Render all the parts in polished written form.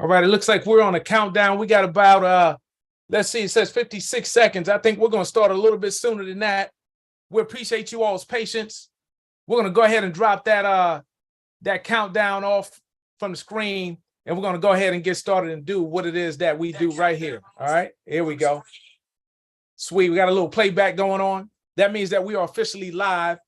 All right, it looks like we're on a countdown. We got about let's see, it says 56 seconds. I think we're going to start a little bit sooner than that. We appreciate you all's patience. We're going to go ahead and drop that countdown off from the screen, and we're going to go ahead and get started and do what it is that we do right here. All right, here we go. Sweet, we got a little playback going on. That means that we are officially live.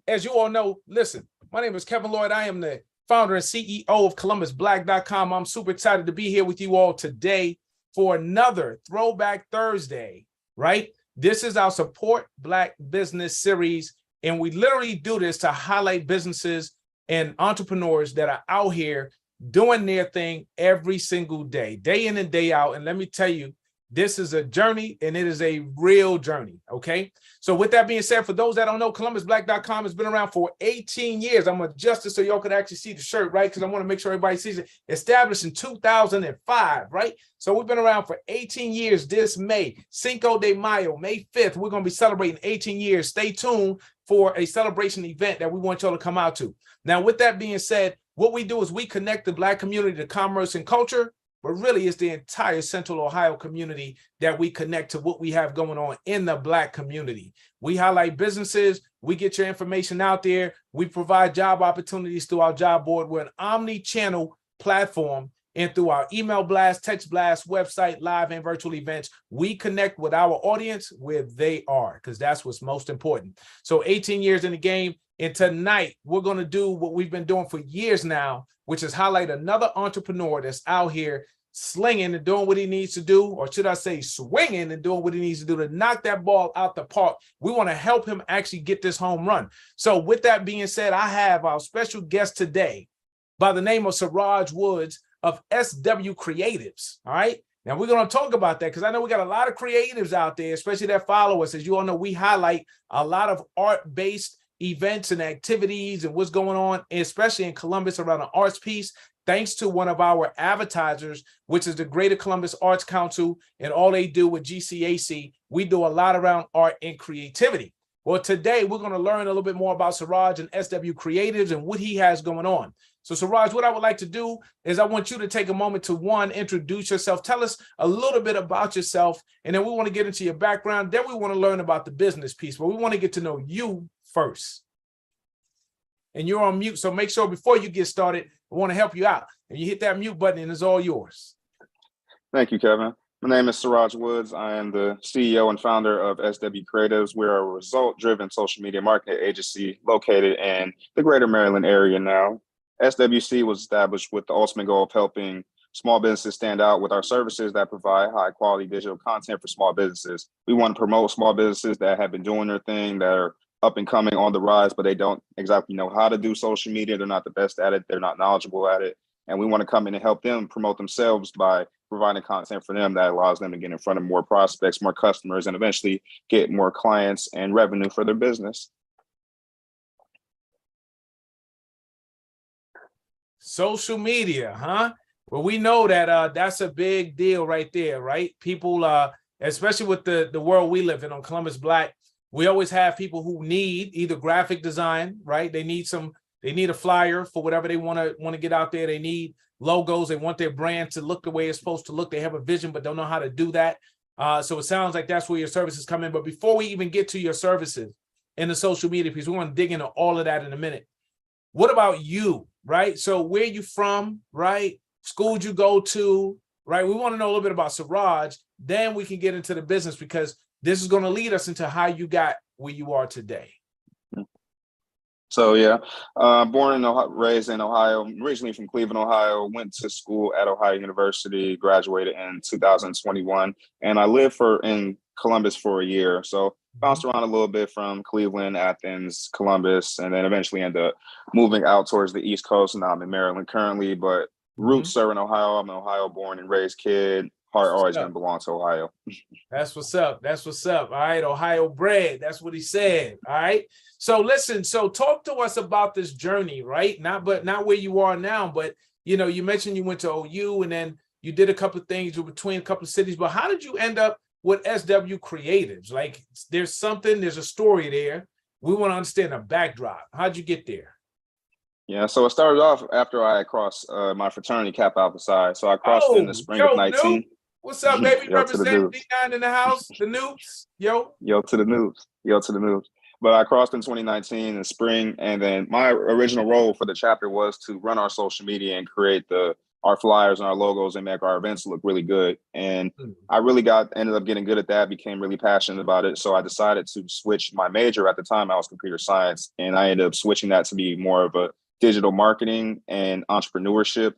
As you all know, listen, my name is Kevin Lloyd. I am the founder and CEO of ColumbusBlack.com. I'm super excited to be here with you all today for another Throwback Thursday, right? This is our Support Black Business series, and we literally do this to highlight businesses and entrepreneurs that are out here doing their thing every single day in and day out. And let me tell you, this is a journey, and it is a real journey, okay? So with that being said, for those that don't know, ColumbusBlack.com has been around for 18 years. I'm going to adjust it so y'all could actually see the shirt, right? Because I want to make sure everybody sees it. Established in 2005, right? So we've been around for 18 years this May. Cinco de Mayo, May 5th. We're going to be celebrating 18 years. Stay tuned for a celebration event that we want y'all to come out to. Now, with that being said, what we do is we connect the Black community to commerce and culture, but really it's the entire Central Ohio community that we connect to what we have going on in the Black community. We highlight businesses, we get your information out there, we provide job opportunities through our job board. We're an omni-channel platform, and through our email blast, text blast, website, live and virtual events, we connect with our audience where they are, because that's what's most important. So 18 years in the game, and tonight we're going to do what we've been doing for years now, which is highlight another entrepreneur that's out here slinging and doing what he needs to do, or should I say swinging and doing what he needs to do to knock that ball out the park. We want to help him actually get this home run. So with that being said, I have our special guest today by the name of Siraaj Woods of SW Creatives. All right. Now we're going to talk about that because I know we got a lot of creatives out there, especially that follow us. As you all know, we highlight a lot of art-based events and activities and what's going on, especially in Columbus around the arts piece, thanks to one of our advertisers, which is the Greater Columbus Arts Council, and all they do with GCAC. We do a lot around art and creativity. Well, today we're going to learn a little bit more about Siraaj and SW Creatives and what he has going on. So Siraaj, what I would like to do is I want you to take a moment to, one, introduce yourself. Tell us a little bit about yourself, and then we want to get into your background. Then we want to learn about the business piece, but we want to get to know you first. And you're on mute, so make sure before you get started, I want to help you out. And you hit that mute button, and it's all yours. Thank you, Kevin. My name is Siraaj Woods. I am the CEO and founder of SW Creatives. We're a result-driven social media marketing agency located in the greater Maryland area now. SWC was established with the ultimate goal of helping small businesses stand out with our services that provide high-quality digital content for small businesses. We want to promote small businesses that have been doing their thing, that are up and coming on the rise, but they don't exactly know how to do social media. They're not the best at it. They're not knowledgeable at it. And we want to come in and help them promote themselves by providing content for them that allows them to get in front of more prospects, more customers, and eventually get more clients and revenue for their business. Social media, huh? Well, we know that that's a big deal right there, right? People, especially with the world we live in on Columbus Black, we always have people who need either graphic design, right? They need a flyer for whatever they want to get out there. They need logos. They want their brand to look the way it's supposed to look. They have a vision, but don't know how to do that. So it sounds like that's where your services come in. But before we even get to your services in the social media piece, we want to dig into all of that in a minute. What about you, right? So where you from, right? School you go to, right? We want to know a little bit about Siraaj. Then we can get into the business, because this is going to lead us into how you got where you are today. So yeah, born in Ohio, raised in Ohio, originally from Cleveland, Ohio, went to school at Ohio University, graduated in 2021, and I lived in Columbus for a year. So bounced around a little bit from Cleveland, Athens, Columbus, and then eventually ended up moving out towards the East Coast. Now I'm in Maryland currently, but roots are in Ohio. I'm an Ohio born and raised kid. Heart always going to belong to Ohio. That's what's up. That's what's up. All right. Ohio bred. That's what he said. All right. So listen, so talk to us about this journey, right? Not where you are now, but you mentioned you went to OU and then you did a couple of things between a couple of cities, but how did you end up with SW Creatives? Like there's a story there. We want to understand the backdrop. How'd you get there? Yeah, so it started off after I had crossed my fraternity cap out the side. So I crossed in the Oh, spring of yo, Noob. 19. What's up, baby? Yo to the Representing news. D9 in the house. The Noobs. Yo. Yo to the news. Yo to the news. But I crossed in 2019 in spring, and then my original role for the chapter was to run our social media and create our flyers and our logos and make our events look really good. And I really ended up getting good at that, became really passionate about it. So I decided to switch my major. At the time, I was computer science, and I ended up switching that to be more of a digital marketing and entrepreneurship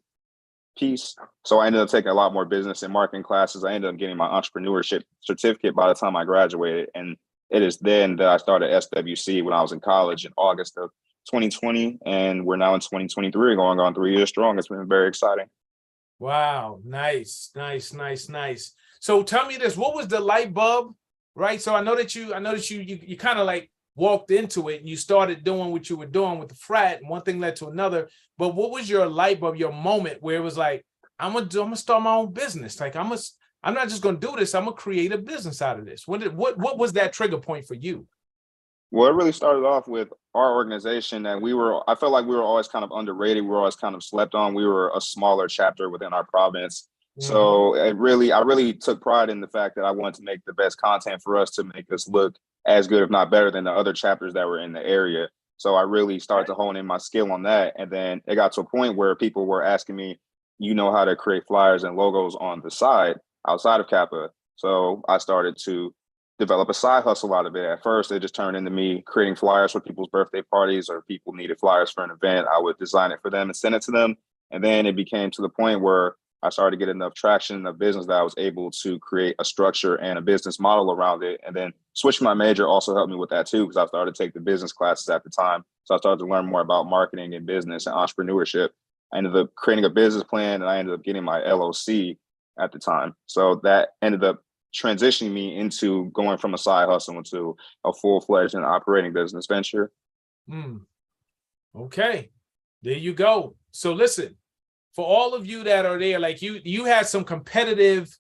piece. So I ended up taking a lot more business and marketing classes. I ended up getting my entrepreneurship certificate by the time I graduated. And it is then that I started SWC when I was in college in August of 2020. And we're now in 2023, going on 3 years strong. It's been very exciting. Wow. Nice, nice, nice, nice. So tell me this, what was the light bulb, right? So I know that you kind of like walked into it and you started doing what you were doing with the frat, and one thing led to another. But what was your light bulb, your moment where it was like, I'm gonna start my own business. Like I'm not just gonna do this, I'm gonna create a business out of this. What was that trigger point for you? Well, it really started off with our organization, and I felt like we were always kind of underrated. We were always kind of slept on. We were a smaller chapter within our province. So I really took pride in the fact that I wanted to make the best content for us to make us look as good, if not better, than the other chapters that were in the area. So I really started to hone in my skill on that. And then it got to a point where people were asking me, you know how to create flyers and logos on the side outside of Kappa. So I started to develop a side hustle out of it. At first, it just turned into me creating flyers for people's birthday parties, or people needed flyers for an event. I would design it for them and send it to them. And then it became to the point where I started to get enough traction in the business that I was able to create a structure and a business model around it. And then switching my major also helped me with that too, because I started to take the business classes at the time. So I started to learn more about marketing and business and entrepreneurship. I ended up creating a business plan, and I ended up getting my LLC at the time. So that ended up transitioning me into going from a side hustle into a full-fledged and operating business venture. Okay, there you go. So listen, for all of you that are there, like you had some competitive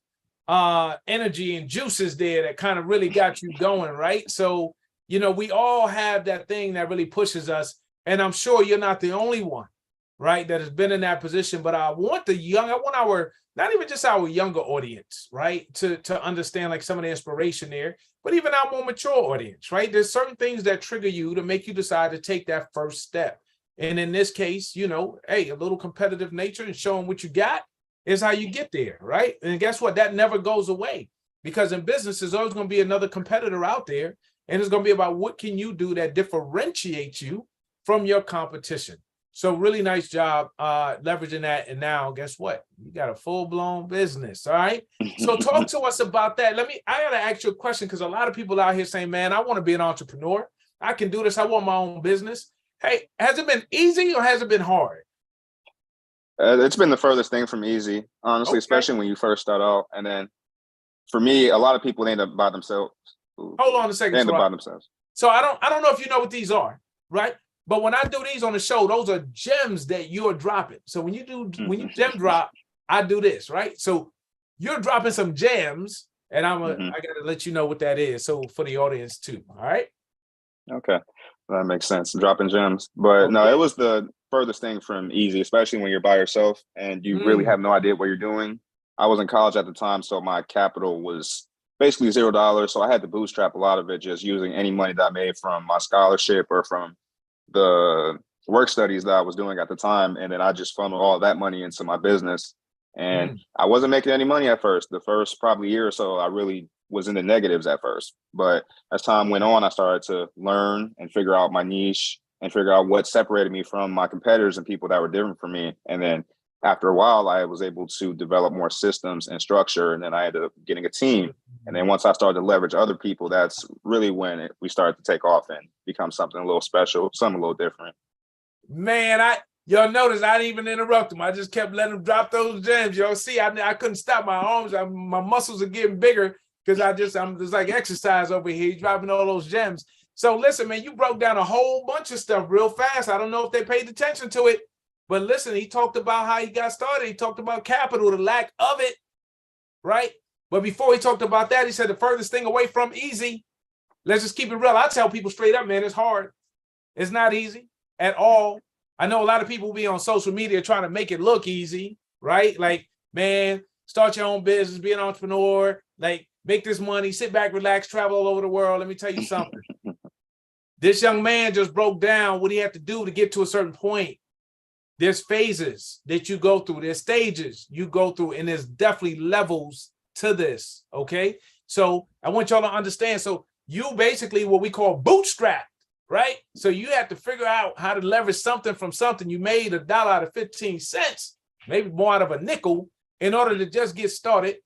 energy and juices there that kind of really got you going, right? So, we all have that thing that really pushes us. And I'm sure you're not the only one, right, that has been in that position. But I want our, not even just our younger audience, right, to understand like some of the inspiration there, but even our more mature audience, right? There's certain things that trigger you to make you decide to take that first step. And in this case, hey, a little competitive nature and showing what you got is how you get there, right? And guess what? That never goes away, because in business, there's always going to be another competitor out there. And it's going to be about what can you do that differentiates you from your competition. So really nice job leveraging that. And now guess what? You got a full-blown business, all right? So talk to us about that. I got to ask you a question, because a lot of people out here saying, man, I want to be an entrepreneur. I can do this. I want my own business. Hey, has it been easy or has it been hard? It's been the furthest thing from easy, honestly, especially when you first start out. And then for me, a lot of people end up by themselves. Hold on a second. They end up by themselves. So I don't know if you know what these are, right? But when I do these on the show, those are gems that you're dropping. So when you gem drop, I do this, right? So you're dropping some gems, and I gotta let you know what that is. So for the audience too, all right? Okay. That makes sense. Dropping gems. But no, it was the furthest thing from easy, especially when you're by yourself and you really have no idea what you're doing. I was in college at the time, so my capital was basically $0. So I had to bootstrap a lot of it just using any money that I made from my scholarship or from the work studies that I was doing at the time. And then I just funneled all that money into my business. And I wasn't making any money at first. The first probably year or so, I really was in the negatives at first. But as time went on, I started to learn and figure out my niche and figure out what separated me from my competitors and people that were different from me. And then after a while, I was able to develop more systems and structure. And then I ended up getting a team. And then once I started to leverage other people, that's really when we started to take off and become something a little special, something a little different. Man, y'all notice I didn't even interrupt him. I just kept letting him drop those gems. Y'all see, I couldn't stop my arms. My muscles are getting bigger because there's like exercise over here. He's dropping all those gems. So listen, man, you broke down a whole bunch of stuff real fast. I don't know if they paid attention to it, but listen, he talked about how he got started. He talked about capital, the lack of it, right? But before he talked about that, he said the furthest thing away from easy. Let's just keep it real. I tell people straight up, man, it's hard. It's not easy at all. I know a lot of people be on social media trying to make it look easy, right? Like, man, start your own business, be an entrepreneur, like make this money, sit back, relax, travel all over the world. Let me tell you something. This young man just broke down what he had to do to get to a certain point. There's phases that you go through. There's stages you go through, and there's definitely levels to this, okay? So I want y'all to understand. So you basically what we call bootstrap, right? So you have to figure out how to leverage something from something. You made $1 out of 15 cents, maybe more out of a nickel, in order to just get started.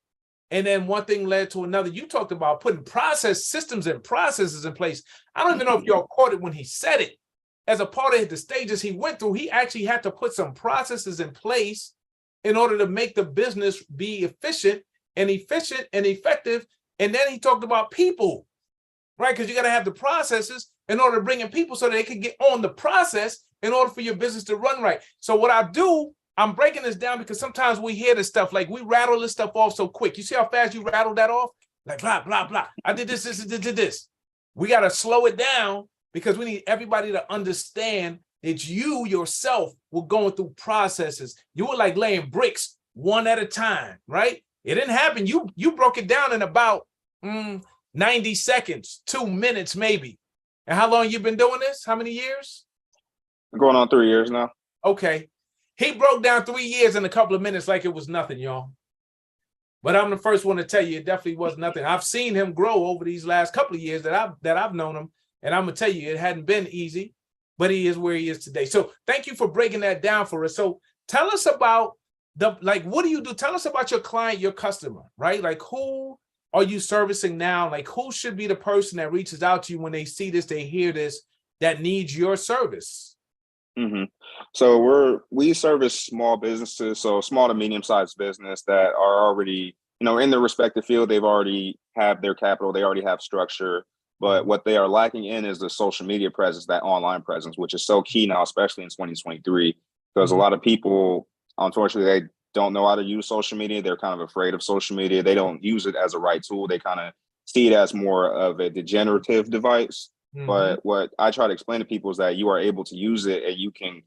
And then one thing led to another. You talked about putting process systems and processes in place. I don't even know if y'all caught it when he said it. As a part of the stages he went through, he actually had to put some processes in place in order to make the business be efficient and effective. And then he talked about people, right? Because you got to have the processes in order to bring in people so that they can get on the process in order for your business to run right. So what I do, I'm breaking this down because sometimes we hear this stuff, like we rattle this stuff off so quick. You see how fast you rattle that off? Like blah, blah, blah. I did this. We got to slow it down because we need everybody to understand that you yourself were going through processes. You were like laying bricks one at a time, right? It didn't happen. You broke it down in about 90 seconds, 2 minutes maybe. And how long you been doing this? How many years? Going on 3 years now. Okay. He broke down 3 years in a couple of minutes like it was nothing, y'all. But I'm the first one to tell you it definitely was nothing. I've seen him grow over these last couple of years that I've known him. And I'm gonna tell you, it hadn't been easy, but he is where he is today. So thank you for breaking that down for us. So tell us about what do you do? Tell us about your client, your customer, right? Like who are you servicing now? Like who should be the person that reaches out to you when they see this, they hear this, that needs your service? Mm-hmm. So we service small businesses, so small to medium-sized business that are already, in their respective field. They've already have their capital, they already have structure. But what they are lacking in is the social media presence, that online presence, which is so key now, especially in 2023, because a lot of people, unfortunately, they don't know how to use social media. They're kind of afraid of social media. They don't use it as a right tool. They kind of see it as more of a degenerative device. But what I try to explain to people is that you are able to use it and you can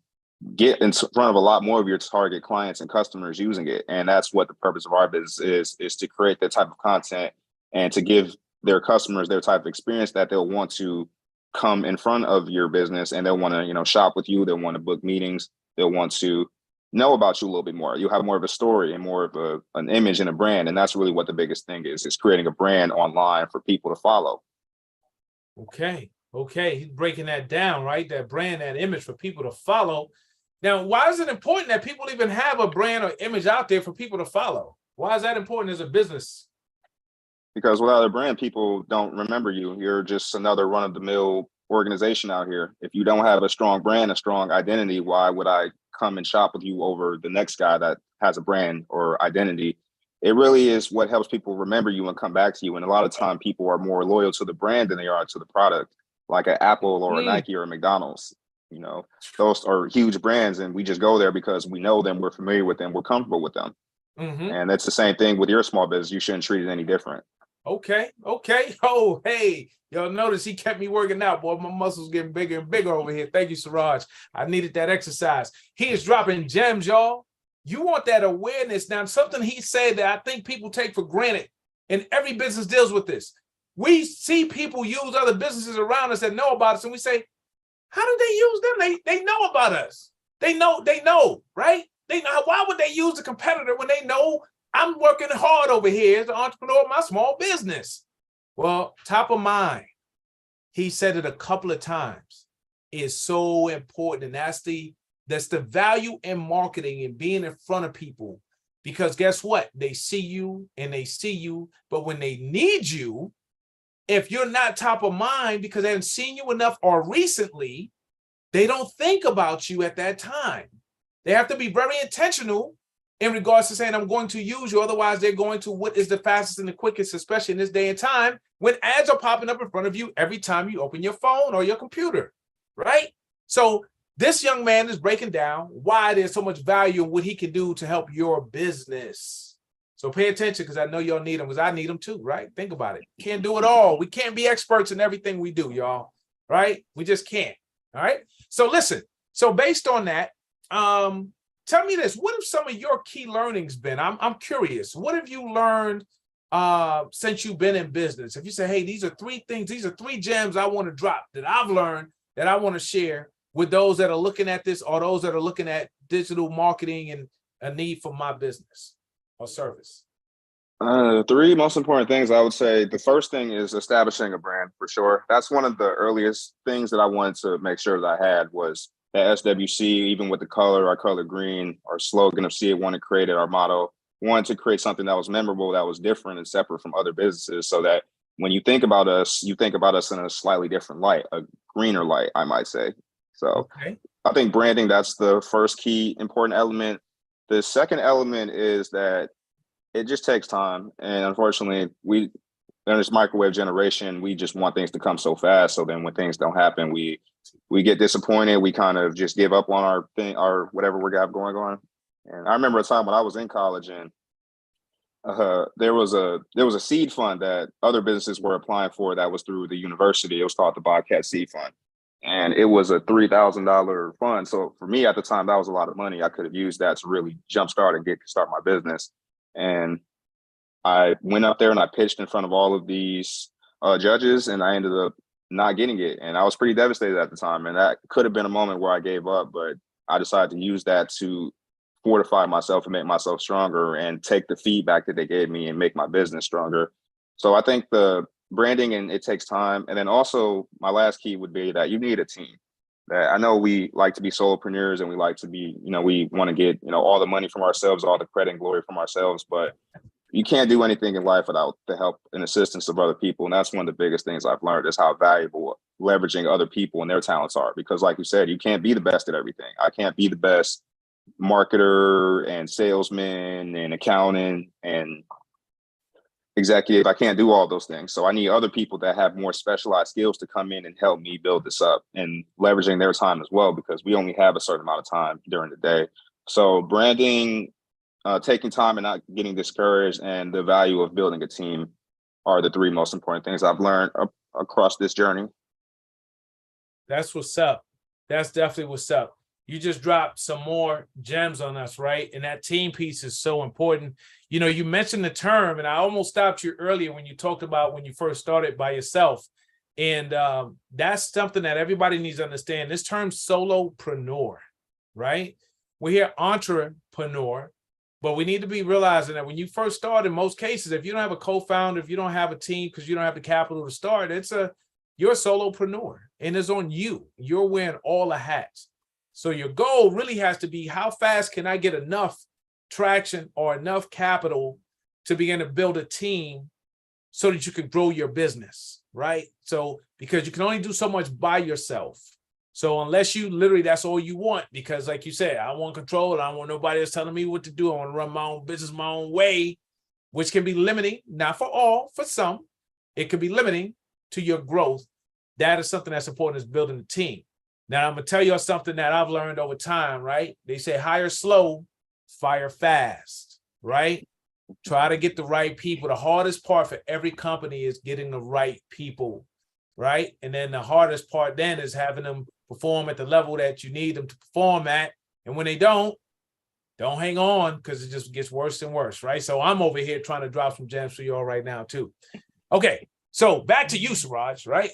get in front of a lot more of your target clients and customers using it. And that's what the purpose of our business is to create that type of content and to give their customers their type of experience that they'll want to come in front of your business, and they'll want to, shop with you. They'll want to book meetings. They'll want to know about you a little bit more. You have more of a story and more of an image and a brand. And that's really what the biggest thing is creating a brand online for people to follow. Okay. He's breaking that down, right? That brand, that image for people to follow. Now, why is it important that people even have a brand or image out there for people to follow? Why is that important as a business? Because without a brand, people don't remember you. You're just another run-of-the-mill organization out here. If you don't have a strong brand, a strong identity, why would I come and shop with you over the next guy that has a brand or identity? It really is what helps people remember you and come back to you. And a lot of time, people are more loyal to the brand than they are to the product, like an Apple or a Nike or a McDonald's. Those are huge brands, and we just go there because we know them, we're familiar with them, we're comfortable with them. And that's the same thing with your small business. You shouldn't treat it any different. Okay. Oh, hey, y'all notice he kept me working out, boy. My muscles getting bigger and bigger over here. Thank you, Siraaj. I needed that exercise. He is dropping gems, y'all. You want that awareness. Now, something he said that I think people take for granted, and every business deals with this. We see people use other businesses around us that know about us, and we say, how do they use them? They know about us. They know, right? They know. Why would they use a competitor when they know I'm working hard over here as an entrepreneur of my small business? Well, top of mind, he said it a couple of times, is so important. And that's the value in marketing and being in front of people. Because guess what? They see you, but when they need you, if you're not top of mind because they haven't seen you enough or recently, they don't think about you at that time. They have to be very intentional in regards to saying, I'm going to use you. Otherwise, they're going to what is the fastest and the quickest, especially in this day and time, when ads are popping up in front of you every time you open your phone or your computer, right? So this young man is breaking down why there's so much value in what he can do to help your business. So pay attention, because I know y'all need them, because I need them too, right? Think about it. Can't do it all. We can't be experts in everything we do, y'all, right? We just can't, all right? So listen, So based on that, tell me this: what have some of your key learnings been? I'm curious. What have you learned since you've been in business? If you say, hey, these are three things, these are three gems I want to drop that I've learned that I want to share with those that are looking at this or those that are looking at digital marketing and a need for my business or service. Three most important things, I would say. The first thing is establishing a brand for sure. That's one of the earliest things that I wanted to make sure that I had was the SWC, even with the color, our color green, our slogan of See It, Want It, Create It, our motto. Wanted to create something that was memorable, that was different and separate from other businesses so that when you think about us, you think about us in a slightly different light, a greener light, I might say. So okay. I think branding, that's the first key important element. The second element is that it just takes time. And unfortunately, we in this microwave generation, we just want things to come so fast. So then when things don't happen, we get disappointed. We kind of just give up on our thing or whatever we got going on. And I remember a time when I was in college and there was a seed fund that other businesses were applying for that was through the university. It was called the Bobcat Seed Fund. And it was a $3,000 fund. So for me at the time, that was a lot of money. I could have used that to really jumpstart and start my business. And I went up there and I pitched in front of all of these judges, and I ended up not getting it. And I was pretty devastated at the time. And that could have been a moment where I gave up, but I decided to use that to fortify myself and make myself stronger and take the feedback that they gave me and make my business stronger. So I think the branding, and it takes time. And then also my last key would be that you need a team. That I know we like to be solopreneurs and we like to be, we want to get, all the money from ourselves, all the credit and glory from ourselves, but you can't do anything in life without the help and assistance of other people. And that's one of the biggest things I've learned is how valuable leveraging other people and their talents are. Because like you said, you can't be the best at everything. I can't be the best marketer and salesman and accountant and executive. I can't do all those things. So I need other people that have more specialized skills to come in and help me build this up and leveraging their time as well, because we only have a certain amount of time during the day. So branding, taking time and not getting discouraged, and the value of building a team are the three most important things I've learned across this journey. That's what's up. That's definitely what's up. You just dropped some more gems on us, right? And that team piece is so important. You mentioned the term, and I almost stopped you earlier when you talked about when you first started by yourself. And that's something that everybody needs to understand. This term solopreneur, right? We hear entrepreneur, but we need to be realizing that when you first start, in most cases, if you don't have a co-founder, if you don't have a team, because you don't have the capital to start, you're a solopreneur, and it's on you. You're wearing all the hats. So your goal really has to be, how fast can I get enough traction or enough capital to begin to build a team so that you can grow your business, right? So, because you can only do so much by yourself. So unless you literally, that's all you want, because like you said, I want control and I don't want nobody else telling me what to do. I want to run my own business my own way, which can be limiting, not for all, for some. It could be limiting to your growth. That is something that's important, is building a team. Now, I'm going to tell you something that I've learned over time, right? They say hire slow, fire fast, right? Try to get the right people. The hardest part for every company is getting the right people, right? And then the hardest part then is having them perform at the level that you need them to perform at. And when they don't hang on, because it just gets worse and worse, right? So I'm over here trying to drop some gems for you all right now too. Okay, so back to you, Siraaj, right?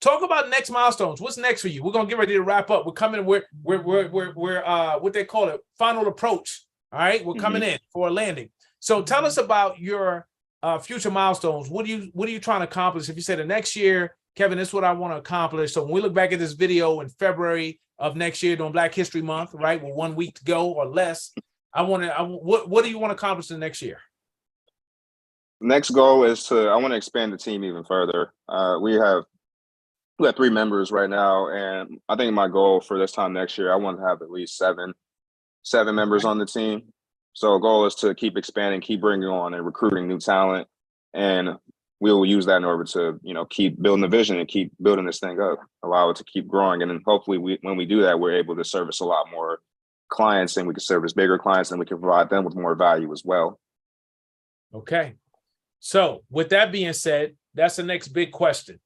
Talk about next milestones. What's next for you? We're gonna get ready to wrap up. We're coming. We're what they call it, final approach. All right, we're coming in for a landing. So tell us about your future milestones. What are you trying to accomplish? If you say the next year, Kevin, this is what I want to accomplish. So when we look back at this video in February of next year during Black History Month, right, with 1 week to go or less, what do you want to accomplish in the next year? Next goal is I want to expand the team even further. We have 3 members right now, and I think my goal for this time next year, I want to have at least seven members on the team. So goal is to keep expanding, keep bringing on and recruiting new talent, and we will use that in order to, keep building the vision and keep building this thing up, allow it to keep growing. And then hopefully when we do that, we're able to service a lot more clients, and we can service bigger clients, and we can provide them with more value as well. Okay. So with that being said, that's the next big question.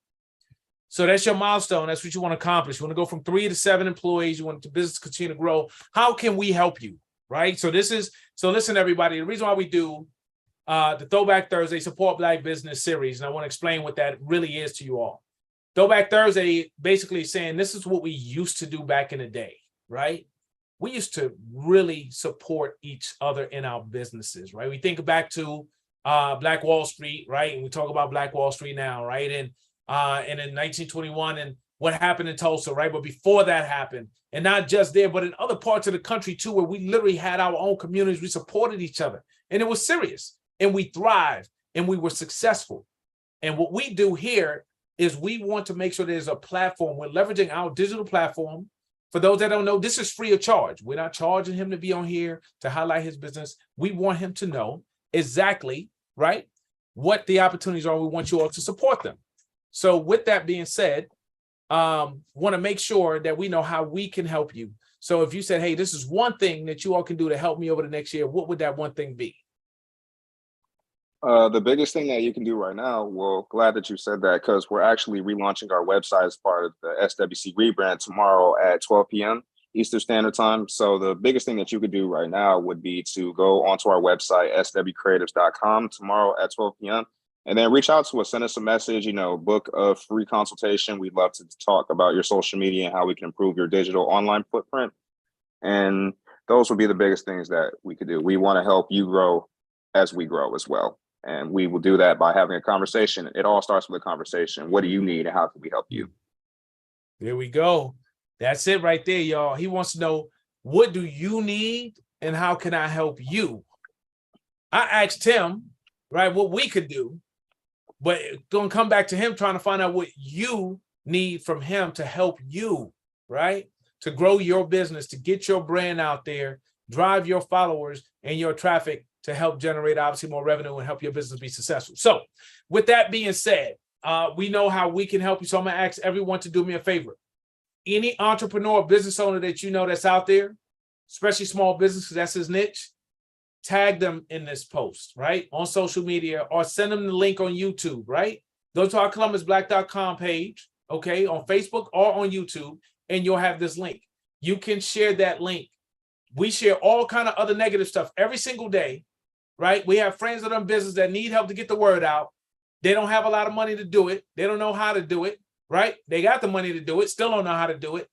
So that's your milestone. That's what you want to accomplish. You want to go from 3 to 7 employees. You want the business to continue to grow. How can we help you? Right. So listen, everybody, the reason why we do the Throwback Thursday Support Black Business series, and I want to explain what that really is to you all. Throwback Thursday basically saying this is what we used to do back in the day, right? We used to really support each other in our businesses, right? We think back to Black Wall Street, right? And we talk about Black Wall Street now, right? And in 1921 and what happened in Tulsa, right? But before that happened, and not just there, but in other parts of the country too, where we literally had our own communities, we supported each other, and it was serious, and we thrived, and we were successful. And what we do here is we want to make sure there's a platform. We're leveraging our digital platform. For those that don't know, this is free of charge. We're not charging him to be on here to highlight his business. We want him to know exactly, right, what the opportunities are. We want you all to support them. So with that being said, want to make sure that we know how we can help you. So if you said, hey, this is one thing that you all can do to help me over the next year, what would that one thing be? The biggest thing that you can do right now, well, glad that you said that, because we're actually relaunching our website as part of the SWC rebrand tomorrow at 12 p.m. Eastern Standard Time. So the biggest thing that you could do right now would be to go onto our website, swcreatives.com, tomorrow at 12 p.m. And then reach out to us, send us a message, book a free consultation. We'd love to talk about your social media and how we can improve your digital online footprint. And those would be the biggest things that we could do. We want to help you grow as we grow as well. And we will do that by having a conversation. It all starts with a conversation. What do you need and how can we help you? There we go. That's it right there, y'all. He wants to know, what do you need and how can I help you? I asked him, right, what we could do, but it's going to come back to him trying to find out what you need from him to help you, right? To grow your business, to get your brand out there, drive your followers and your traffic to help generate obviously more revenue and help your business be successful. So with that being said, we know how we can help you. So I'm going to ask everyone to do me a favor. Any entrepreneur or business owner that you know that's out there, especially small business, because that's his niche, tag them in this post, right? On social media, or send them the link on YouTube, right? Go to our ColumbusBlack.com page, okay, on Facebook or on YouTube, and you'll have this link. You can share that link. We share all kind of other negative stuff every single day, right? We have friends that are in business that need help to get the word out. They don't have a lot of money to do it. They don't know how to do it, right? They got the money to do it, still don't know how to do it.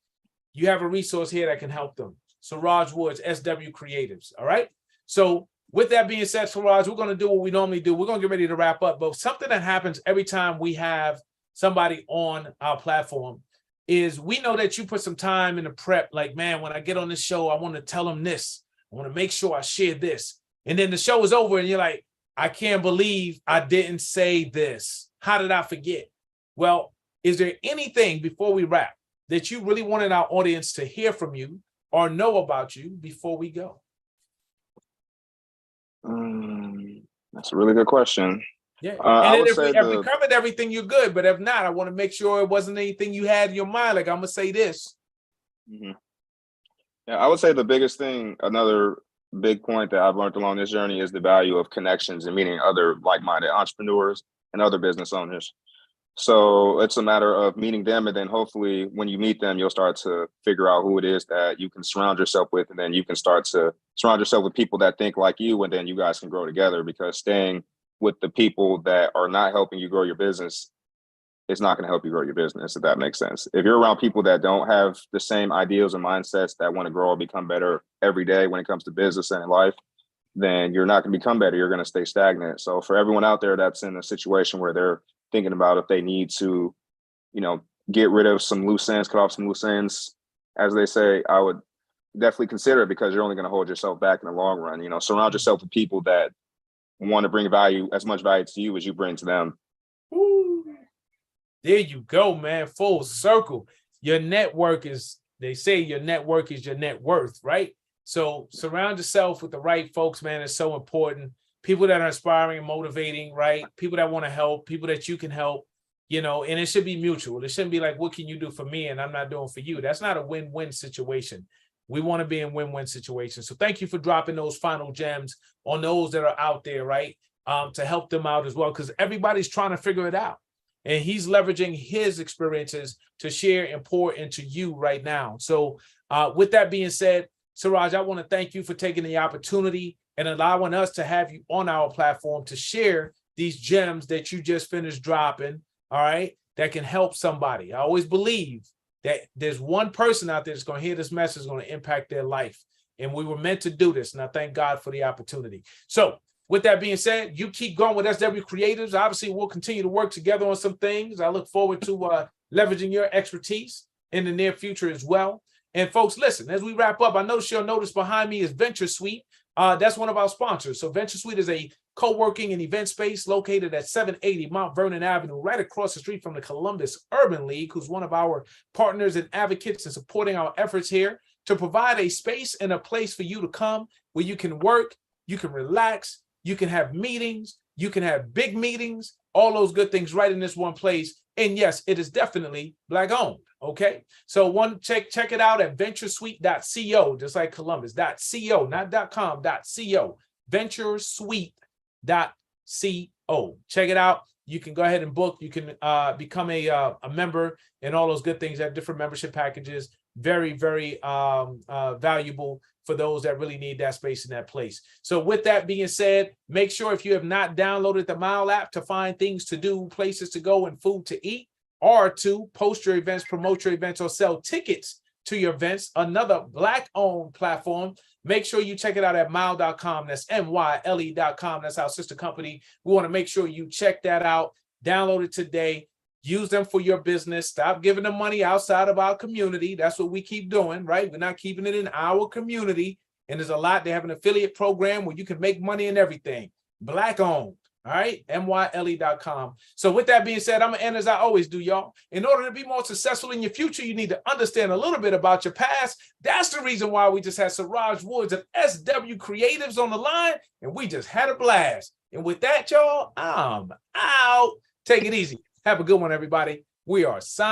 You have a resource here that can help them. Siraaj Woods, SW Creatives, all right? So with that being said, Siraaj, we're going to do what we normally do. We're going to get ready to wrap up. But something that happens every time we have somebody on our platform is we know that you put some time in the prep. Like, man, when I get on this show, I want to tell them this. I want to make sure I share this. And then the show is over and you're like, I can't believe I didn't say this. How did I forget? Well, is there anything before we wrap that you really wanted our audience to hear from you or know about you before we go? That's a really good question. Yeah. And if we covered everything, you're good. But if not, I want to make sure it wasn't anything you had in your mind. Like, I'm going to say this. Mm-hmm. Yeah, I would say the biggest thing, another big point that I've learned along this journey is the value of connections and meeting other like-minded entrepreneurs and other business owners. So it's a matter of meeting them, and then hopefully when you meet them, you'll start to figure out who it is that you can surround yourself with, and then you can start to surround yourself with people that think like you, and then you guys can grow together, because staying with the people that are not helping you grow your business is not going to help you grow your business, if that makes sense. If you're around people that don't have the same ideals and mindsets that want to grow or become better every day when it comes to business and in life, then you're not going to become better. You're going to stay stagnant. So for everyone out there that's in a situation where they're thinking about if they need to, get rid of some loose ends, cut off some loose ends, as they say, I would definitely consider it, because you're only going to hold yourself back in the long run. Surround yourself with people that want to bring as much value to you as you bring to them. Ooh. There you go, man. Full circle. Your network is, they say your network is your net worth, right? So surround yourself with the right folks, man. It's so important. People that are inspiring and motivating, right? People that want to help, people that you can help, and it should be mutual. It shouldn't be like, what can you do for me and I'm not doing for you? That's not a win-win situation. We want to be in win-win situations. So thank you for dropping those final gems on those that are out there, right? To help them out as well, because everybody's trying to figure it out. and he's leveraging his experiences to share and pour into you right now. So with that being said, Siraaj, I want to thank you for taking the opportunity and allowing us to have you on our platform to share these gems that you just finished dropping, all right, that can help somebody. I always believe that there's one person out there that's going to hear this message, going to impact their life. And we were meant to do this. And I thank God for the opportunity. So with that being said, you keep going with SW Creatives. Obviously, we'll continue to work together on some things. I look forward to leveraging your expertise in the near future as well. And folks, listen, as we wrap up, I know you'll notice behind me is Venture Suite. That's one of our sponsors. So Venture Suite is a co-working and event space located at 780 Mount Vernon Avenue, right across the street from the Columbus Urban League, who's one of our partners and advocates in supporting our efforts here to provide a space and a place for you to come where you can work, you can relax, you can have meetings, you can have big meetings, all those good things right in this one place. And yes, it is definitely Black owned. Okay, so check it out at venturesuite.co, just like Columbus.co, not .com, .co, venturesuite.co. Check it out. You can go ahead and book. You can become a member and all those good things. Have different membership packages. Very, very valuable for those that really need that space in that place. So with that being said, make sure if you have not downloaded the Mile app to find things to do, places to go, and food to eat, or to post your events, promote your events, or sell tickets to your events, another Black-owned platform, make sure you check it out at myle.com. That's MYLE.com. That's our sister company. We want to make sure you check that out. Download it today. Use them for your business. Stop giving them money outside of our community. That's what we keep doing, right? We're not keeping it in our community. And there's a lot. They have an affiliate program where you can make money and everything. Black-owned. All right, MYLE.com. So with that being said, I'm going to end as I always do, y'all. In order to be more successful in your future, you need to understand a little bit about your past. That's the reason why we just had Siraaj Woods of SW Creatives on the line, and we just had a blast. And with that, y'all, I'm out. Take it easy. Have a good one, everybody. We are signing.